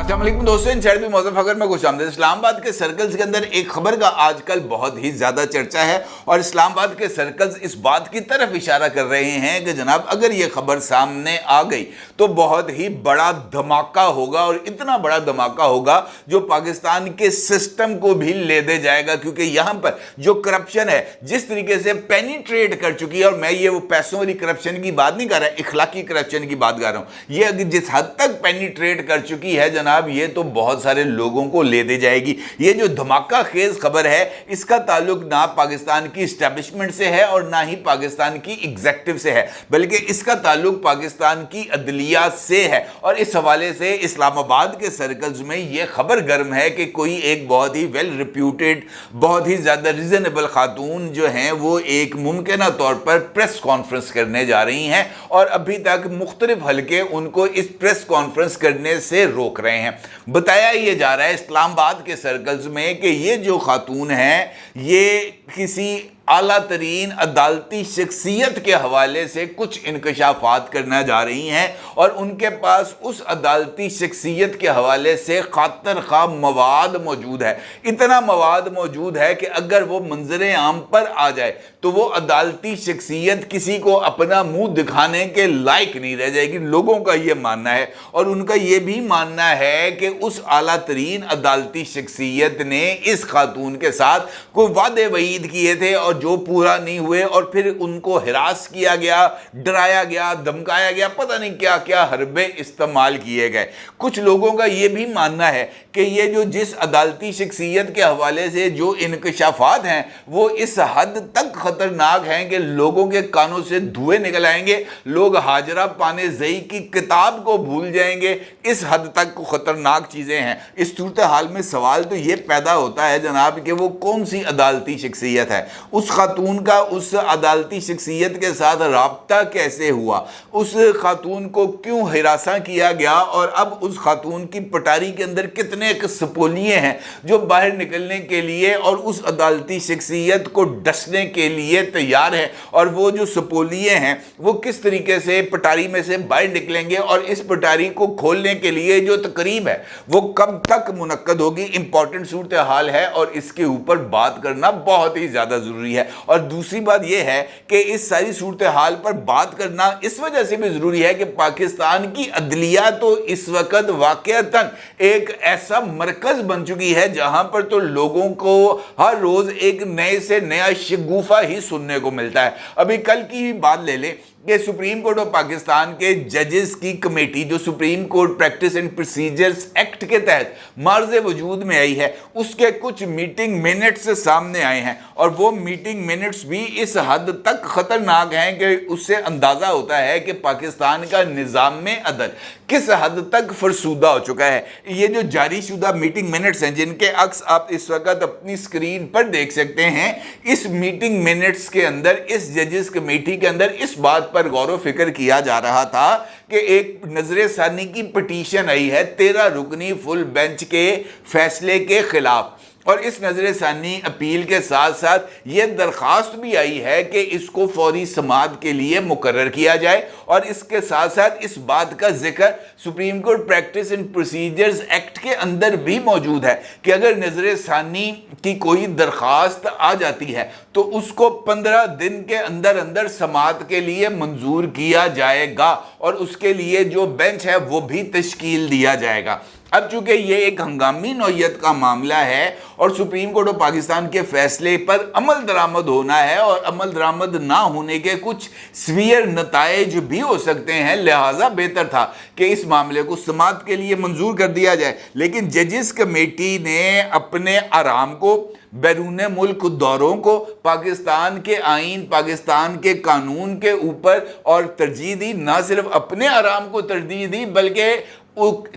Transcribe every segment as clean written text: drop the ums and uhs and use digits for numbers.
अस्सलाम वालेकुम दोस्तों, इनसाइड भी मौजूद खबर में खुश आमदीद। इस्लामाबाद के सर्कल्स के अंदर एक खबर का आजकल बहुत ही ज़्यादा चर्चा है और इस्लामाबाद के सर्कल्स इस बात की तरफ इशारा कर रहे हैं कि जनाब अगर ये खबर सामने आ गई तो बहुत ही बड़ा धमाका होगा और इतना बड़ा धमाका होगा जो पाकिस्तान के सिस्टम को भी ले दे जाएगा, क्योंकि यहाँ पर जो करप्शन है जिस तरीके से पेनिट्रेट कर चुकी है, और मैं ये वो पैसों वाली करप्शन की बात नहीं कर रहा, इखलाकी करप्शन की बात कर रहा हूँ। ये जिस हद तक पेनिट्रेट कर चुकी है जनाब, ये तो बहुत सारे लोगों को ले दे जाएगी। ये जो धमाका खेज खबर है इसका ताल्लुक ना पाकिस्तान की एस्टैब्लिशमेंट से है और ना ही पाकिस्तान की एग्जीक्यूटिव से है, बल्कि इसका ताल्लुक पाकिस्तान की अदलिया से है। और इस हवाले से इस्लामाबाद के सर्कल्स में यह खबर गर्म है कि कोई एक बहुत ही वेल रिप्यूटेड, बहुत ही ज़्यादा रीजनेबल खातून जो हैं वो एक मुमकिन तौर पर प्रेस कॉन्फ्रेंस करने जा रही हैं और अभी तक मुख्तलिफ हलके उनको इस प्रेस कॉन्फ्रेंस करने से रोक रहे हैं। बताया यह जा रहा है इस्लामाबाद के सर्कल्स में कि ये जो खातून है ये किसी आला तरीन अदालती शख्सियत के हवाले से कुछ इंकशाफात करना जा रही हैं और उनके पास उस अदालती शख्सियत के हवाले से खातर खा मवाद मौजूद है। इतना मवाद मौजूद है कि अगर वो मंजर आम पर आ जाए तो वो अदालती शख्सियत किसी को अपना मुंह दिखाने के लायक नहीं रह जाएगी। लोगों का ये मानना है और उनका ये भी मानना है कि उस आला तरीन अदालती शख्सियत ने इस खातून के साथ कोई वादे वईद किए थे और जो पूरा नहीं हुए और फिर उनको हिरास किया गया, डराया गया, धमकाया गया, पता नहीं क्या क्या हरबे इस्तेमाल किए गए। कुछ लोगों का यह भी मानना है कि ये जो जिस अदालती शख्सियत के हवाले से जो इंकशाफात हैं वो इस हद तक खतरनाक हैं कि लोगों के कानों से धुएं निकल आएंगे, लोग हाजरा पाने ज़ई की किताब को भूल जाएंगे। इस हद तक खतरनाक चीज़ें हैं। इस सूरत हाल में सवाल तो ये पैदा होता है जनाब कि वो कौन सी अदालती शख्सियत है, उस खातून का उस अदालती शख्सियत के साथ राब्ता कैसे हुआ, उस खातून को क्यों हिरासा किया गया और अब उस खातून की पटारी के अंदर कितने सपोलिये हैं जो बाहर निकलने के लिए और उस अदालती शख्सियत को डसने के लिए तैयार है, और वो जो सपोलिये हैं वो किस तरीके से पटारी में से बाहर निकलेंगे और इस पटारी को खोलने के लिए जो तकरीब है वो कब तक मुनक्कद होगी। इंपॉर्टेंट सूरत हाल है और इसके ऊपर बात करना बहुत ही ज़्यादा ज़रूरी है। और दूसरी बात यह है कि इस सारी सूरत हाल पर बात करना इस वजह से भी ज़रूरी है कि पाकिस्तान की अदलिया तो इस वक्त वाक़अतन एक ऐसा मरकज़ बन चुकी है जहां पर तो लोगों को हर रोज़ एक नए से नया शगुफा ही सुनने को मिलता है। अभी कल की ही बात ले लें कि सुप्रीम कोर्ट ऑफ पाकिस्तान के जजेस की कमेटी जो supreme court practice and procedures act के तहत मार्ज वजूद में आई है उसके कुछ मीटिंग मिनट्स सामने आए हैं और वो मीटिंग मिनट्स भी इस हद तक ख़तरनाक हैं कि उससे अंदाज़ा होता है कि पाकिस्तान का निज़ाम में अदल किस हद तक फरसूदा हो चुका है। ये जो जारी शुदा मीटिंग मिनट्स हैं जिनके अक्स आप इस वक्त अपनी स्क्रीन पर देख सकते हैं, इस मीटिंग मिनट्स के अंदर इस जजेस कमेटी के अंदर इस बात पर गौर व फिक्र किया जा रहा था कि एक नजर सानी की पिटीशन आई है 13 रुकनी फुल बेंच के फैसले के खिलाफ, और इस नजर सानी अपील के साथ साथ ये दरख्वास्त भी आई है कि इसको फौरी समाअत के लिए मुकर्रर किया जाए। और इसके साथ साथ इस बात का जिक्र supreme court practice and procedures act के अंदर भी मौजूद है कि अगर नजर सानी की कोई दरख्वास्त आ जाती है तो उसको 15 दिन के अंदर अंदर समाअत के लिए मंजूर किया जाएगा और उसके लिए जो बेंच है वो भी तश्कील दिया जाएगा। अब चूंकि ये एक हंगामी नौयत का मामला है और सुप्रीम कोर्ट ऑफ पाकिस्तान के फैसले पर अमल दरामद होना है और अमल दरामद ना होने के कुछ सीवियर नताइज भी हो सकते हैं, लिहाजा बेहतर था कि इस मामले को समाअत के लिए मंजूर कर दिया जाए। लेकिन जजेस कमेटी ने अपने आराम को, बैरून मुल्क दौरों को, पाकिस्तान के आइन, पाकिस्तान के कानून के ऊपर और तरजीह दी, ना सिर्फ अपने आराम को तरजीह दी बल्कि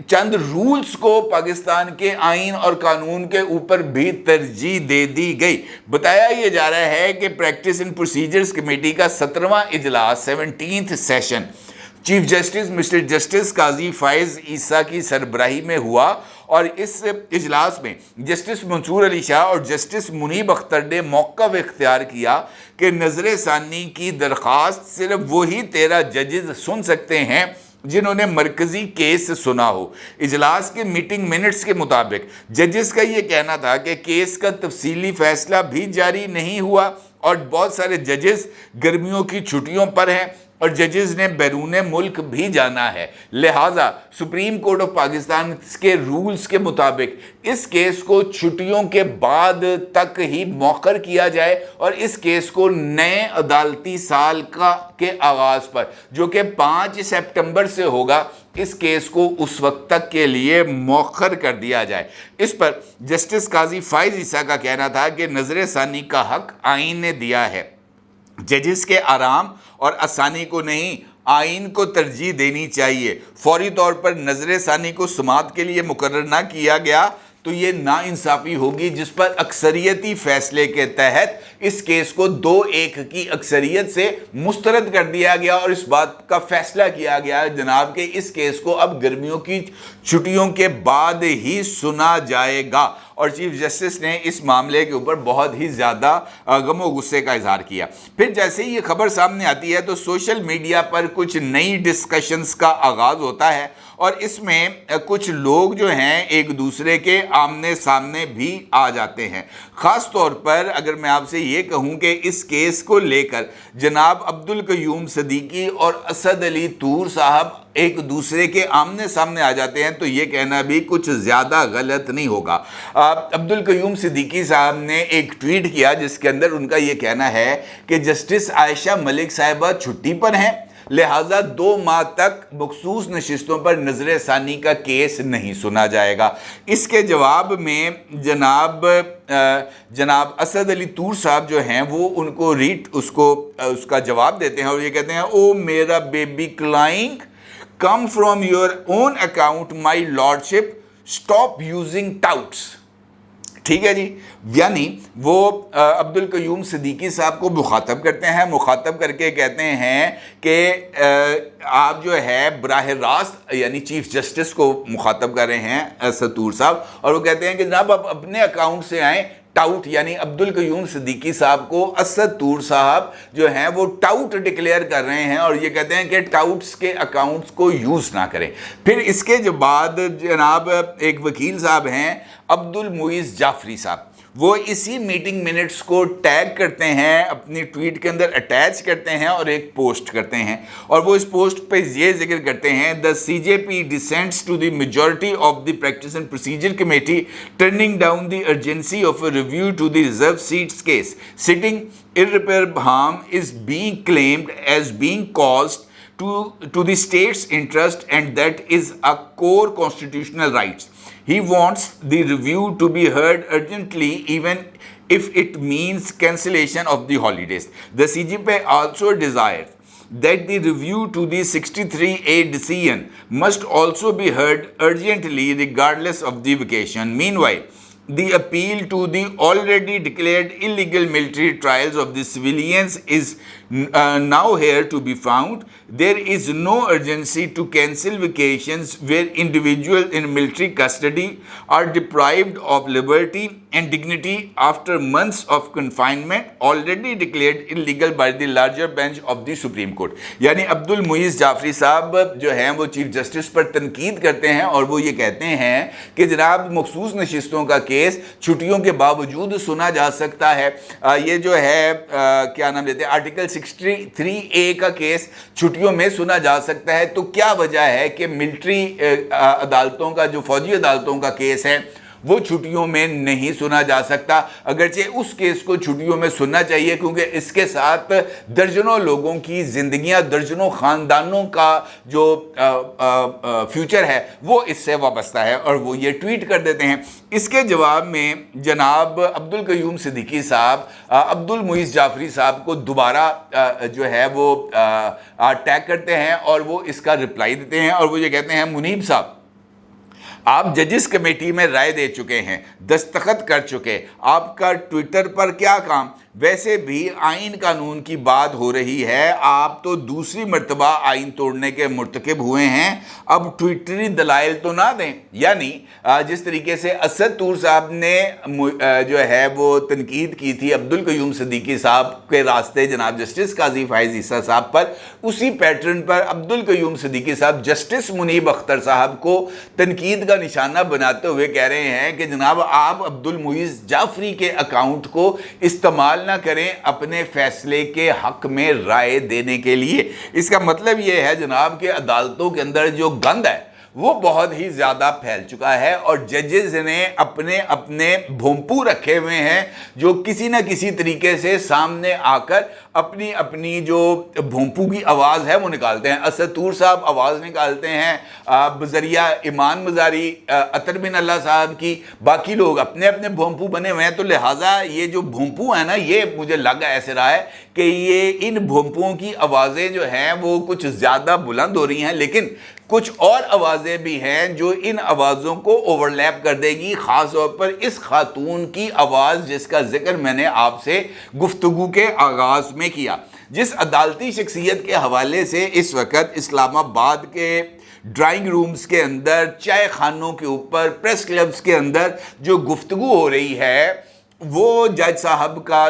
चंद रूल्स को पाकिस्तान के आइन और कानून के ऊपर भी तरजीह दे दी गई। बताया यह जा रहा है कि प्रैक्टिस एंड प्रोसीजर्स कमेटी का 17वां इजलास 17th session chief justice mister justice Qazi Faez Isa की सरबराही में हुआ और इस इजलास में जस्टिस मंसूर अली शाह और जस्टिस मुनीब अख्तर ने मौक़िफ़ इख्तियार किया कि नज़र सानी की दरख्वास्त सिर्फ वही 13 जजेस सुन सकते हैं जिन्होंने मरकजी केस सुना हो। इजलास के मीटिंग मिनट्स के मुताबिक जजेस का ये कहना था कि केस का तफसीली फैसला भी जारी नहीं हुआ और बहुत सारे जजेस गर्मियों की छुट्टियों पर हैं और जजेस ने बैरून मुल्क भी जाना है, लिहाजा सुप्रीम कोर्ट ऑफ पाकिस्तान के रूल्स के मुताबिक इस केस को छुट्टियों के बाद तक ही मौखर किया जाए और इस केस को नए अदालती साल के आगाज़ पर, जो कि 5 सितंबर से होगा, इस केस को उस वक्त तक के लिए मौखर कर दिया जाए। इस पर जस्टिस काजी फाइज ईसा का कहना था कि नजर सानी का हक आइन ने दिया है, जजेस के आराम और आसानी को नहीं, आइन को तरजीह देनी चाहिए। फौरी तौर पर नजर सानी को समाअत के लिए मुकर्रर ना किया गया तो ये नाइंसाफ़ी होगी, जिस पर अक्सरियती फैसले के तहत इस केस को 2-1 की अक्सरियत से मुस्तरद कर दिया गया और इस बात का फैसला किया गया जनाब कि इस केस को अब गर्मियों की छुट्टियों के बाद ही सुना जाएगा। और चीफ जस्टिस ने इस मामले के ऊपर बहुत ही ज़्यादा गमो गुस्से का इजहार किया। फिर जैसे ही ये खबर सामने आती है तो सोशल मीडिया पर कुछ नई डिस्कशंस का आगाज़ होता है और इसमें कुछ लोग जो हैं एक दूसरे के आमने सामने भी आ जाते हैं। ख़ास तौर पर अगर मैं आपसे ये कहूँ कि इस केस को लेकर जनाब अब्दुल क़य्यूम सिद्दीकी और असद अली तूर साहब एक दूसरे के आमने सामने आ जाते हैं तो ये कहना भी कुछ ज़्यादा गलत नहीं होगा। अब्दुल क़य्यूम सिद्दीकी साहब ने एक ट्वीट किया जिसके अंदर उनका ये कहना है कि जस्टिस आयशा मलिक साहिबा छुट्टी पर हैं, लिहाजा 2 माह तक मखसूस नशिस्तों पर नजर सानी का केस नहीं सुना जाएगा। इसके जवाब में जनाब असद अली तूर साहब जो हैं वो उनको उसका जवाब देते हैं और ये कहते हैं, ओ मेरा baby client, come from your own account my lordship, stop using touts. ठीक है जी, यानी वो अब्दुल क़य्यूम सिद्दीकी साहब को मुखातब करते हैं, मुखातब करके कहते हैं कि आप जो है बराह रास्त यानी चीफ जस्टिस को मुखातब कर रहे हैं सतूर साहब, और वो कहते हैं कि जनाब आप अपने अकाउंट से आएँ। टाउट यानी अब्दुल क़य्यूम सिद्दीकी साहब को असद तूर साहब जो हैं वो टाउट डिक्लेयर कर रहे हैं और ये कहते हैं कि टाउट्स के अकाउंट्स को यूज़ ना करें। फिर इसके जो बाद जनाब एक वकील साहब हैं अब्दुल मुईज़ जाफरी साहब, वो इसी मीटिंग मिनट्स को टैग करते हैं, अपनी ट्वीट के अंदर अटैच करते हैं और एक पोस्ट करते हैं और वो इस पोस्ट पे ये जिक्र करते हैं, the CJP dissents to the majority of the practice and procedure committee turning down the urgency of a review to the reserve seats case, sitting irreparable harm is being claimed as being caused to the state's interest and that is a core constitutional rights. He wants the review to be heard urgently even if it means cancellation of the holidays. The CJP also desires that the review to the 63A decision must also be heard urgently regardless of the vacation. Meanwhile, the appeal to the already declared illegal military trials of the civilians is now here to be found. There is no urgency to cancel vacations where individuals in military custody are deprived of liberty and dignity after months of confinement already declared illegal by the larger bench of the Supreme Court. यानी अब्दुल मुईज़ जाफरी साहब जो हैं वो chief justice पर तनकीद करते हैं और वो ये कहते हैं कि जनाब मखसूस नशिस्तों का केस छुट्टियों के बावजूद सुना जा सकता है। ये जो है क्या नाम लेते हैं, आर्टिकल 63A का केस छुट्टियों में सुना जा सकता है। तो क्या वजह है कि मिलिट्री अदालतों का जो फौजी अदालतों का केस है वो छुट्टियों में नहीं सुना जा सकता, अगरचे उस केस को छुट्टियों में सुनना चाहिए क्योंकि इसके साथ दर्जनों लोगों की ज़िंदगियां, दर्जनों ख़ानदानों का जो फ्यूचर है वो इससे वाबस्ता है और वो ये ट्वीट कर देते हैं। इसके जवाब में जनाब अब्दुल क़य्यूम सिद्दीकी साहब अब्दुल मुईज़ जाफरी साहब को दोबारा जो है वो टैग करते हैं और वो इसका रिप्लाई देते हैं और वो ये कहते हैं, मुनीब साहब आप जजिस कमेटी में राय दे चुके हैं, दस्तखत कर चुके, आपका ट्विटर पर क्या काम, ویسے بھی آئین قانون کی بات ہو رہی ہے، آپ تو دوسری مرتبہ آئین توڑنے کے مرتکب ہوئے ہیں، اب ٹویٹری دلائل تو نہ دیں۔ یعنی جس طریقے سے اسد طور صاحب نے جو ہے وہ تنقید کی تھی عبدالقیوم صدیقی صاحب کے راستے جناب جسٹس قاضی فائز عیسیٰ صاحب پر، اسی پیٹرن پر عبدالقیوم صدیقی صاحب جسٹس منیب اختر صاحب کو تنقید کا نشانہ بناتے ہوئے کہہ رہے ہیں کہ جناب آپ عبدالمعیز جعفری کے اکاؤنٹ کو استعمال نہ کریں اپنے فیصلے کے حق میں رائے دینے کے لیے۔ اس کا مطلب یہ ہے جناب کہ عدالتوں کے اندر جو گند ہے وہ بہت ہی زیادہ پھیل چکا ہے، اور ججز نے اپنے بھونپو رکھے ہوئے ہیں جو کسی نہ کسی طریقے سے سامنے آ کر اپنی جو بھونپو کی آواز ہے وہ نکالتے ہیں۔ اسد طور صاحب آواز نکالتے ہیں بذریعہ ایمان مزاری، عطر بن اللہ صاحب کی، باقی لوگ اپنے بھونپو بنے ہوئے ہیں۔ تو لہٰذا یہ جو بھونپو ہیں نا، یہ مجھے لگ ایسے رہا ہے کہ یہ ان بھونپوؤں کی آوازیں جو ہیں وہ کچھ زیادہ بلند ہو رہی ہیں، لیکن کچھ اور آوازیں بھی ہیں جو ان آوازوں کو اوورلیپ کر دے گی، خاص طور پر اس خاتون کی آواز جس کا ذکر میں نے آپ سے گفتگو کے آغاز میں کیا، جس عدالتی شخصیت کے حوالے سے اس وقت اسلام آباد کے ڈرائنگ رومز کے اندر، چائے خانوں کے اوپر، پریس کلبز کے اندر جو گفتگو ہو رہی ہے وہ جج صاحب کا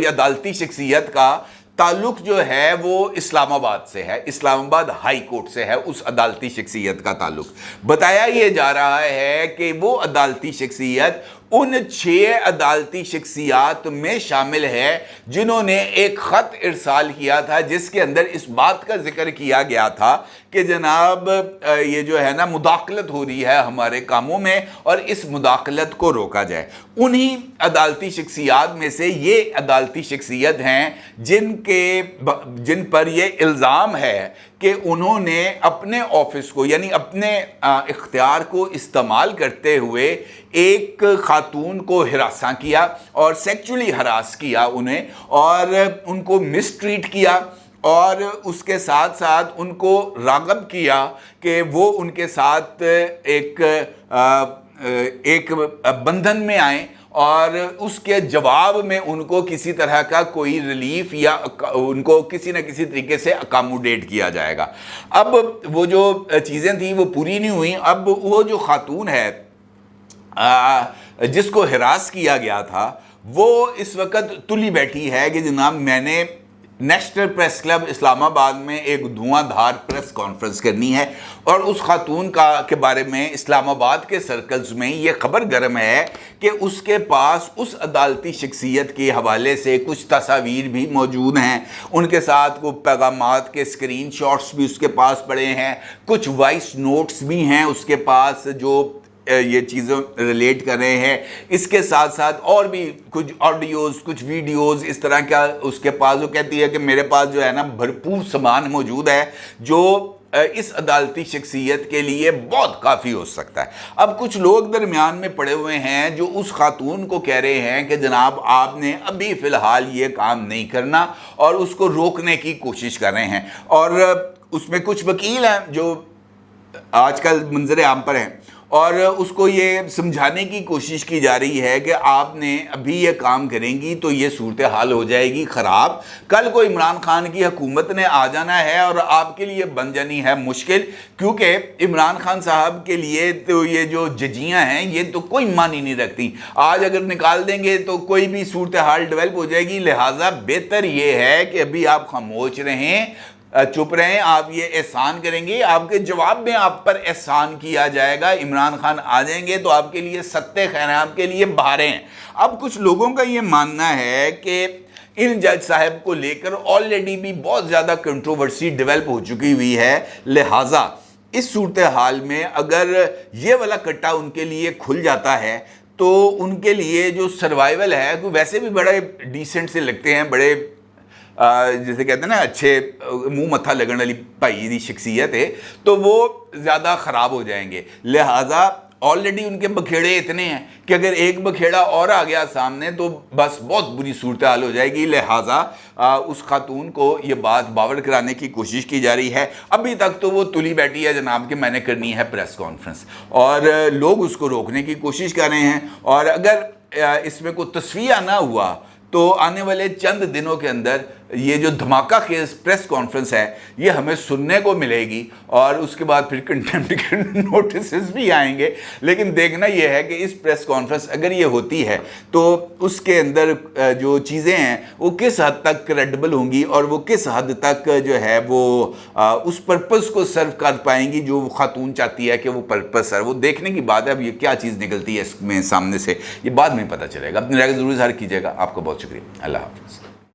عدالتی شخصیت کا تعلق جو ہے وہ اسلام آباد سے ہے، اسلام آباد ہائی کورٹ سے ہے۔ اس عدالتی شخصیت کا تعلق بتایا یہ جا رہا ہے کہ وہ عدالتی شخصیت ان 6 عدالتی شخصیات میں شامل ہے جنہوں نے ایک خط ارسال کیا تھا جس کے اندر اس بات کا ذکر کیا گیا تھا کہ جناب یہ جو ہے نا مداخلت ہو رہی ہے ہمارے کاموں میں اور اس مداخلت کو روکا جائے۔ انہی عدالتی شخصیات میں سے یہ عدالتی شخصیت ہیں جن پر یہ الزام ہے کہ انہوں نے اپنے آفس کو یعنی اپنے اختیار کو استعمال کرتے ہوئے ایک خاتون کو ہراساں کیا اور سیکچولی ہراس کیا انہیں، اور ان کو مسٹریٹ کیا، اور اس کے ساتھ ساتھ ان کو راغب کیا کہ وہ ان کے ساتھ ایک بندھن میں آئیں، اور اس کے جواب میں ان کو کسی طرح کا کوئی ریلیف یا ان کو کسی نہ کسی طریقے سے اکاموڈیٹ کیا جائے گا۔ اب وہ جو چیزیں تھیں وہ پوری نہیں ہوئیں۔ اب وہ جو خاتون ہے جس کو ہراس کیا گیا تھا وہ اس وقت تلی بیٹھی ہے کہ جناب میں نے نیشنل پریس کلب اسلام آباد میں ایک دھواں دھار پریس کانفرنس کرنی ہے، اور اس خاتون کے بارے میں اسلام آباد کے سرکلز میں یہ خبر گرم ہے کہ اس کے پاس اس عدالتی شخصیت کے حوالے سے کچھ تصاویر بھی موجود ہیں، ان کے ساتھ کو پیغامات کے اسکرین شاٹس بھی اس کے پاس پڑے ہیں، کچھ وائس نوٹس بھی ہیں اس کے پاس جو یہ چیزیں ریلیٹ کر رہے ہیں۔ اس کے ساتھ ساتھ اور بھی کچھ آڈیوز، کچھ ویڈیوز اس طرح کا اس کے پاس، وہ کہتی ہے کہ میرے پاس جو ہے نا بھرپور سامان موجود ہے جو اس عدالتی شخصیت کے لیے بہت کافی ہو سکتا ہے۔ اب کچھ لوگ درمیان میں پڑے ہوئے ہیں جو اس خاتون کو کہہ رہے ہیں کہ جناب آپ نے ابھی فی الحال یہ کام نہیں کرنا، اور اس کو روکنے کی کوشش کر رہے ہیں، اور اس میں کچھ وکیل ہیں جو آج کل منظر عام پر ہیں، اور اس کو یہ سمجھانے کی کوشش کی جا رہی ہے کہ آپ نے ابھی یہ کام کریں گی تو یہ صورتحال ہو جائے گی خراب، کل کو عمران خان کی حکومت نے آ جانا ہے اور آپ کے لیے بن جانی ہے مشکل، کیونکہ عمران خان صاحب کے لیے تو یہ جو ججیاں ہیں یہ تو کوئی معنی نہیں رکھتی، آج اگر نکال دیں گے تو کوئی بھی صورتحال ڈیولپ ہو جائے گی، لہٰذا بہتر یہ ہے کہ ابھی آپ خاموش رہیں، چپ رہیں، آپ یہ احسان کریں گے، آپ کے جواب میں آپ پر احسان کیا جائے گا، عمران خان آ جائیں گے تو آپ کے لیے ستے خیر ہیں، آپ کے لیے بہاریں ہیں۔ اب کچھ لوگوں کا یہ ماننا ہے کہ ان جج صاحب کو لے کر آلریڈی بھی بہت زیادہ کنٹروورسی ڈیولپ ہو چکی ہوئی ہے، لہٰذا اس صورتحال میں اگر یہ والا کٹا ان کے لیے کھل جاتا ہے تو ان کے لیے جو سروائیول ہے، ویسے بھی بڑے ڈیسنٹ سے لگتے ہیں، بڑے جیسے کہتے ہیں نا اچھے منہ متھا لگن والی بھائی دی شخصیت ہے، تو وہ زیادہ خراب ہو جائیں گے، لہٰذا آلریڈی ان کے بکھیڑے اتنے ہیں کہ اگر ایک بکھیڑا اور آ گیا سامنے تو بس بہت بری صورتحال ہو جائے گی، لہٰذا اس خاتون کو یہ بات باور کرانے کی کوشش کی جا رہی ہے۔ ابھی تک تو وہ تلی بیٹھی ہے جناب کہ میں نے کرنی ہے پریس کانفرنس، اور لوگ اس کو روکنے کی کوشش کر رہے ہیں، اور اگر اس میں کوئی تصفیہ نہ ہوا تو آنے والے چند دنوں کے اندر یہ جو دھماکہ خیز پریس کانفرنس ہے یہ ہمیں سننے کو ملے گی، اور اس کے بعد پھر کنٹمپٹ کے نوٹسز بھی آئیں گے۔ لیکن دیکھنا یہ ہے کہ اس پریس کانفرنس اگر یہ ہوتی ہے تو اس کے اندر جو چیزیں ہیں وہ کس حد تک کریڈیبل ہوں گی، اور وہ کس حد تک جو ہے وہ اس پرپس کو سرو کر پائیں گی جو وہ خاتون چاہتی ہے کہ وہ پرپس ہے۔ وہ دیکھنے کی بات ہے اب یہ کیا چیز نکلتی ہے اس میں سامنے سے، یہ بعد میں پتہ چلے گا۔ اپنی رائے ضرور اظہار کیجیے گا۔ آپ کا بہت شکریہ۔ اللہ حافظ۔